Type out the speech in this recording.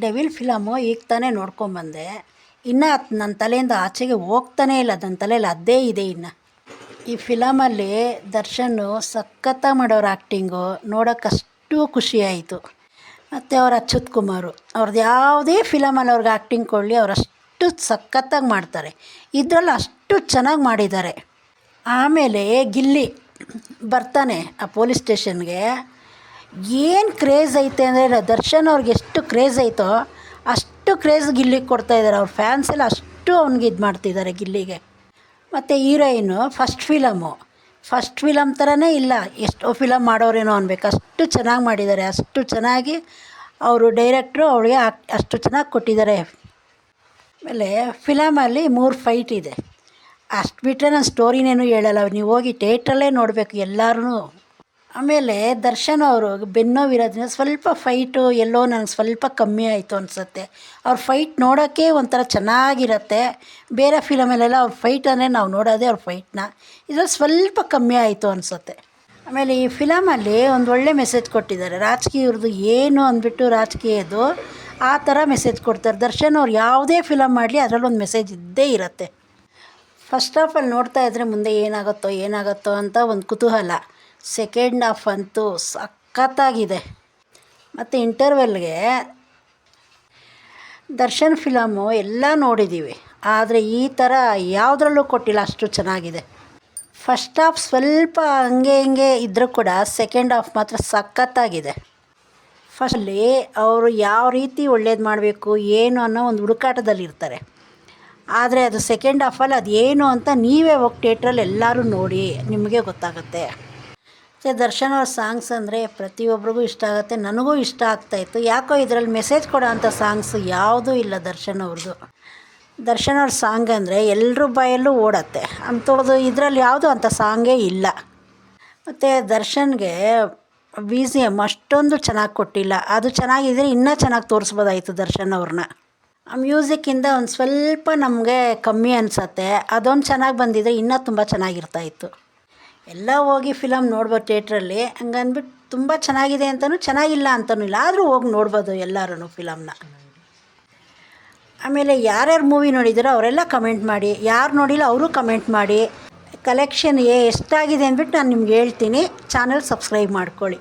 Devil film ಈಗ ತಾನೇ ನೋಡ್ಕೊಂಬಂದೆ. ಇನ್ನೂ ಅದು ನನ್ನ ತಲೆಯಿಂದ ಆಚೆಗೆ ಹೋಗ್ತಾನೇ ಇಲ್ಲ. ನನ್ನ ತಲೆಯಲ್ಲಿ ಅದೇ ಇದೆ ಇನ್ನು. ಈ ಫಿಲಮಲ್ಲಿ ದರ್ಶನ್ ಸಖತ್ತಾಗಿ ಮಾಡೋರು ಆ್ಯಕ್ಟಿಂಗು. ನೋಡೋಕ್ಕಷ್ಟು ಖುಷಿಯಾಯಿತು. ಮತ್ತು ಅವ್ರು ಅಚ್ಯುತ್ ಕುಮಾರ್ ಅವ್ರದ್ದು ಯಾವುದೇ ಫಿಲಮಲ್ಲಿ ಅವ್ರಿಗೆ ಆ್ಯಕ್ಟಿಂಗ್ ಕೊಡಲಿ ಅವರಷ್ಟು ಸಖತ್ತಾಗಿ ಮಾಡ್ತಾರೆ. ಇದರಲ್ಲಿ ಅಷ್ಟು ಚೆನ್ನಾಗಿ ಮಾಡಿದ್ದಾರೆ. ಆಮೇಲೆ ಗಿಲ್ಲಿ ಬರ್ತಾನೆ ಆ ಪೊಲೀಸ್ ಸ್ಟೇಷನ್ಗೆ. ಏನು ಕ್ರೇಜ್ ಐತೆ ಅಂದರೆ ದರ್ಶನ್ ಅವ್ರಿಗೆ ಎಷ್ಟು ಕ್ರೇಜ್ ಐತೋ ಅಷ್ಟು ಕ್ರೇಜ್ ಗಿಲ್ಲಿಗೆ ಕೊಡ್ತಾಯಿದ್ದಾರೆ. ಅವ್ರ ಫ್ಯಾನ್ಸ್ ಎಲ್ಲ ಅಷ್ಟು ಅವ್ನಿಗೆ ಇದು ಮಾಡ್ತಿದ್ದಾರೆ ಗಿಲ್ಲಿಗೆ. ಮತ್ತು ಹೀರೋಯಿನ್ನು ಫಸ್ಟ್ ಫಿಲಮ್ ಥರನೇ ಇಲ್ಲ, ಎಷ್ಟೋ ಫಿಲಮ್ ಮಾಡೋರೇನೋ ಅನ್ಬೇಕು, ಅಷ್ಟು ಚೆನ್ನಾಗಿ ಮಾಡಿದ್ದಾರೆ. ಅಷ್ಟು ಚೆನ್ನಾಗಿ ಅವರು ಡೈರೆಕ್ಟ್ರು ಅವಳಿಗೆ ಅಷ್ಟು ಚೆನ್ನಾಗಿ ಕೊಟ್ಟಿದ್ದಾರೆ. ಆಮೇಲೆ ಫಿಲಮಲ್ಲಿ 3 ಫೈಟ್ ಇದೆ. ಅಷ್ಟು ಬಿಟ್ಟರೆ ನಾನು ಸ್ಟೋರಿನೇನು ಹೇಳಲ್ಲ, ನೀವು ಹೋಗಿ ಥಿಯೇಟ್ರಲ್ಲೇ ನೋಡಬೇಕು ಎಲ್ಲರೂ. ಆಮೇಲೆ ದರ್ಶನ್ ಅವರು ಬೆನ್ನೋವಿರೋದ್ರಿಂದ ಸ್ವಲ್ಪ ಫೈಟು ಎಲ್ಲೋ ನನಗೆ ಸ್ವಲ್ಪ ಕಮ್ಮಿ ಆಯಿತು ಅನಿಸುತ್ತೆ. ಅವ್ರ ಫೈಟ್ ನೋಡೋಕ್ಕೆ ಒಂಥರ ಚೆನ್ನಾಗಿರುತ್ತೆ. ಬೇರೆ ಫಿಲಮಲ್ಲೆಲ್ಲ ಅವ್ರ ಫೈಟ್ ಅಂದರೆ ನಾವು ನೋಡೋದೇ ಅವ್ರ ಫೈಟ್ನ. ಇದರಲ್ಲಿ ಸ್ವಲ್ಪ ಕಮ್ಮಿ ಆಯಿತು ಅನಿಸುತ್ತೆ. ಆಮೇಲೆ ಈ ಫಿಲಮಲ್ಲಿ ಒಂದು ಒಳ್ಳೆ ಮೆಸೇಜ್ ಕೊಟ್ಟಿದ್ದಾರೆ. ರಾಜಕೀಯವ್ರದ್ದು ಏನು ಅಂದ್ಬಿಟ್ಟು ರಾಜಕೀಯದ್ದು ಆ ಥರ ಮೆಸೇಜ್ ಕೊಡ್ತಾರೆ. ದರ್ಶನ್ ಅವ್ರು ಯಾವುದೇ ಫಿಲಮ್ ಮಾಡಲಿ ಅದರಲ್ಲೊಂದು ಮೆಸೇಜ್ ಇದ್ದೇ ಇರುತ್ತೆ. ಫಸ್ಟ್ ಹಾಫಲ್ಲಿ ನೋಡ್ತಾ ಇದ್ದರೆ ಮುಂದೆ ಏನಾಗುತ್ತೋ ಅಂತ ಒಂದು ಕುತೂಹಲ. ಸೆಕೆಂಡ್ ಹಾಫ್ ಅಂತೂ ಸಖತ್ತಾಗಿದೆ. ಮತ್ತು ಇಂಟರ್ವೆಲ್ಗೆ ದರ್ಶನ್ ಫಿಲಮು ಎಲ್ಲ ನೋಡಿದ್ದೀವಿ, ಆದರೆ ಈ ಥರ ಯಾವುದ್ರಲ್ಲೂ ಕೊಟ್ಟಿಲ್ಲ, ಅಷ್ಟು ಚೆನ್ನಾಗಿದೆ. ಫಸ್ಟ್ ಹಾಫ್ ಸ್ವಲ್ಪ ಹಂಗೆ ಹಿಂಗೆ ಇದ್ದರೂ ಕೂಡ ಸೆಕೆಂಡ್ ಹಾಫ್ ಮಾತ್ರ ಸಖತ್ತಾಗಿದೆ. ಫಸ್ಟಲ್ಲಿ ಅವರು ಯಾವ ರೀತಿ ಒಳ್ಳೇದು ಮಾಡಬೇಕು ಏನು ಅನ್ನೋ ಒಂದು ಹುಡುಕಾಟದಲ್ಲಿರ್ತಾರೆ. ಆದರೆ ಅದು ಸೆಕೆಂಡ್ ಹಾಫಲ್ಲಿ ಅದು ಏನು ಅಂತ ನೀವೇ ಹೋಗಿ ಥಿಯೇಟ್ರಲ್ಲಿ ಎಲ್ಲರೂ ನೋಡಿ, ನಿಮಗೆ ಗೊತ್ತಾಗುತ್ತೆ. ಮತ್ತು ದರ್ಶನ್ ಅವ್ರ ಸಾಂಗ್ಸ್ ಅಂದರೆ ಪ್ರತಿಯೊಬ್ಬರಿಗೂ ಇಷ್ಟ ಆಗುತ್ತೆ. ನನಗೂ ಇಷ್ಟ ಆಗ್ತಾಯಿತ್ತು. ಯಾಕೋ ಇದರಲ್ಲಿ ಮೆಸೇಜ್ ಕೊಡೋ ಅಂಥ ಸಾಂಗ್ಸ್ ಯಾವುದೂ ಇಲ್ಲ ದರ್ಶನ್ ಅವ್ರ ಸಾಂಗ್ ಅಂದರೆ ಎಲ್ಲರ ಬಾಯಲ್ಲೂ ಓಡತ್ತೆ ಅಂಥದ್ದು. ಇದರಲ್ಲಿ ಯಾವುದೂ ಅಂಥ ಸಾಂಗೇ ಇಲ್ಲ. ಮತ್ತು ದರ್ಶನ್ಗೆ BGM ಅಷ್ಟೊಂದು ಚೆನ್ನಾಗಿ ಕೊಟ್ಟಿಲ್ಲ. ಅದು ಚೆನ್ನಾಗಿದ್ದರೆ ಇನ್ನೂ ಚೆನ್ನಾಗಿ ತೋರಿಸ್ಬೋದಾಯಿತು ದರ್ಶನ್ ಅವ್ರನ್ನ. ಆ ಮ್ಯೂಸಿಕ್ಕಿಂದ ಒಂದು ಸ್ವಲ್ಪ ನಮಗೆ ಕಮ್ಮಿ ಅನಿಸತ್ತೆ. ಅದೊಂದು ಚೆನ್ನಾಗಿ ಬಂದಿದ್ದರೆ ಇನ್ನೂ ತುಂಬ ಚೆನ್ನಾಗಿರ್ತಾಯಿತ್ತು. ಎಲ್ಲ ಹೋಗಿ ಫಿಲಮ್ ನೋಡ್ಬೋದು ಥಿಯೇಟ್ರಲ್ಲಿ. ಹಂಗಂದ್ಬಿಟ್ಟು ತುಂಬ ಚೆನ್ನಾಗಿದೆ ಅಂತಲೂ ಚೆನ್ನಾಗಿಲ್ಲ ಅಂತಲೂ ಇಲ್ಲ, ಆದರೂ ಹೋಗಿ ನೋಡ್ಬೋದು ಎಲ್ಲರೂ ಫಿಲಮ್ನ. ಆಮೇಲೆ ಯಾರ್ಯಾರು ಮೂವಿ ನೋಡಿದಾರೋ ಅವರೆಲ್ಲ ಕಮೆಂಟ್ ಮಾಡಿ, ಯಾರು ನೋಡಿಲ್ಲ ಅವರು ಕಮೆಂಟ್ ಮಾಡಿ. ಕಲೆಕ್ಷನ್ ಎಷ್ಟಾಗಿದೆ ಅಂದ್ಬಿಟ್ಟು ನಾನು ನಿಮ್ಗೆ ಹೇಳ್ತೀನಿ. ಚಾನಲ್ ಸಬ್ಸ್ಕ್ರೈಬ್ ಮಾಡ್ಕೊಳ್ಳಿ.